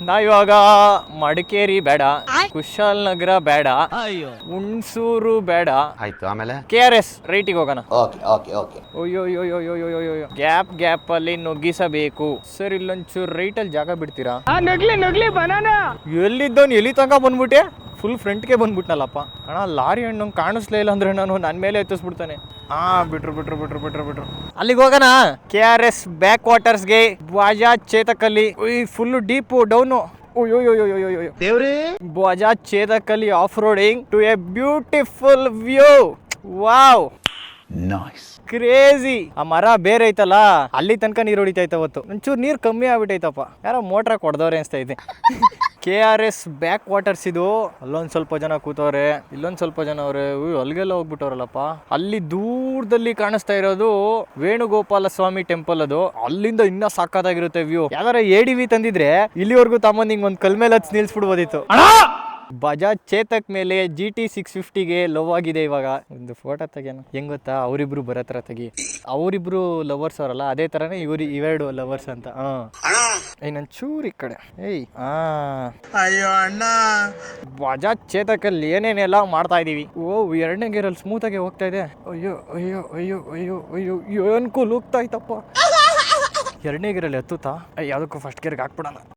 ನಾವಿವಾಗ ಮಡಿಕೇರಿ ಬೇಡ, ಕುಶಾಲನಗರ ಬೇಡ, ಹುಣಸೂರು ಬೇಡ, ಆಯ್ತು. ಆಮೇಲೆ KRS ರೈಟಿಗೆ ಹೋಗೋಣ. Okay okay okay. ಅಯ್ಯೋ ಗ್ಯಾಪ್ ಅಲ್ಲಿ ನುಗ್ಗಿಸಬೇಕು ಸರ್. ಇಲ್ಲೊಂಚೂರು ರೈಟ್ ಅಲ್ಲಿ ಜಾಗ ಬಿಡ್ತೀರಾ? ಎಲ್ಲಿದ್ದವನು ಎಲ್ಲಿ ತನಕ ಬಂದ್ಬಿಟ್ಟೆ? ಫುಲ್ ಫ್ರಂಟ್ಗೆ ಬಂದ್ಬಿಟ್ನಲ್ಲಪ್ಪ ಅಣ್ಣ. ಲಾರಿ ಹಣ್ಣು ಕಾಣಿಸ್ಲೇ ಇಲ್ಲ ಅಂದ್ರೆ ನಾನು ನನ್ನ ಮೇಲೆ ಎತ್ತಿಸ್ಬಿಡ್ತಾನೆ. ಬಿಟ್ರು ಅಲ್ಲಿಗೆ ಹೋಗೋಣ. KRS ಬ್ಯಾಕ್ ವಾಟರ್ಸ್ಗೆ, ಬಜಾಜ್ ಚೇತಕಲ್ಲಿ ಫುಲ್ ಡೀಪು ಡೌನು. ಬಜಾಜ್ ಚೇತಕಲ್ಲಿ off roading to a beautiful view. Wow, nice, crazy. ಆ ಮರ ಬೇರೆ ಐತಲ್ಲ, ಅಲ್ಲಿ ತನಕ ನೀರು ಹೊಡಿತೈತೆ. ಅವತ್ತು ಒಂಚೂರು ನೀರು ಕಮ್ಮಿ ಆಗ್ಬಿಟ್ಟೈತಪ್ಪ. ಯಾರೋ ಮೋಟ್ರ ಕೊಡ್ದವ್ರೆ ಅನ್ಸ್ತಾ ಇದೆ. KRS ಬ್ಯಾಕ್ ವಾಟರ್ಸ್ ಇದು. ಅಲ್ಲೊಂದ್ ಸ್ವಲ್ಪ ಜನ ಕೂತವ್ರೆ, ಇಲ್ಲೊಂದ್ ಸ್ವಲ್ಪ ಜನ ಅವ್ರೆ. ಅಲ್ಲಿಗೆಲ್ಲ ಹೋಗ್ಬಿಟ್ಟವ್ರಲ್ಲಪ್ಪ. ಅಲ್ಲಿ ದೂರದಲ್ಲಿ ಕಾಣಿಸ್ತಾ ಇರೋದು ವೇಣುಗೋಪಾಲ ಸ್ವಾಮಿ ಟೆಂಪಲ್. ಅದು ಅಲ್ಲಿಂದ ಇನ್ನ ಸಾಕಾಗಿರುತ್ತೆ ವ್ಯೂ. ಯಾವ್ದಾರ ADV ತಂದಿದ್ರೆ ಇಲ್ಲಿವರೆಗೂ ತಮ್ಮಂದ್ ಹಿಂಗ್ ಒಂದ್ ಕಲ್ ಮೇಲೆ ಹಚ್ಚಿ ನಿಲ್ಸ್ಬಿಡ್ಬೋದಿತ್ತು. ಬಜಾಜ್ ಚೇತಕ್ ಮೇಲೆ GT 650ಗೆ ಲವ್ ಆಗಿದೆ. ಇವಾಗ ಒಂದು ಫೋಟೋ ತೆಗಿಯೋಣ. ಹೆಂಗ್ ಗೊತ್ತಾ, ಅವರಿಬ್ರು ಬರತ್ರ ತೆಗಿ. ಅವರಿಬ್ರು ಲವರ್ಸ್ ಅವರಲ್ಲ, ಅದೇ ತರನೇ ಇವೆರಡು ಲವರ್ಸ್ ಅಂತ. ಇನ್ನೊಂದ್ ಚೂರಿ ಕಡೆ. ಅಯ್ಯೋ ಅಣ್ಣ, ಬಜಾಜ್ ಚೇತಕಲ್ಲಿ ಏನೇನೆಲ್ಲ ಮಾಡ್ತಾ ಇದೀವಿ. ಎರಡನೇ ಗೇರಲ್ಲಿ ಸ್ಮೂತ್ ಆಗಿ ಹೋಗ್ತಾ ಇದೆ. ಅಯ್ಯೋ ಏನ್ ಕೂಲ್ ಹೋಗ್ತಾ ಇತ್ತಪ್ಪ. ಎರಡನೇ ಗೇರಲ್ಲಿ ಹತ್ತುತ್ತಾ, ಯಾವುದಕ್ಕೂ ಫಸ್ಟ್ ಗೇರ್ಗೆ ಹಾಕ್ಬಿಡೋಣ.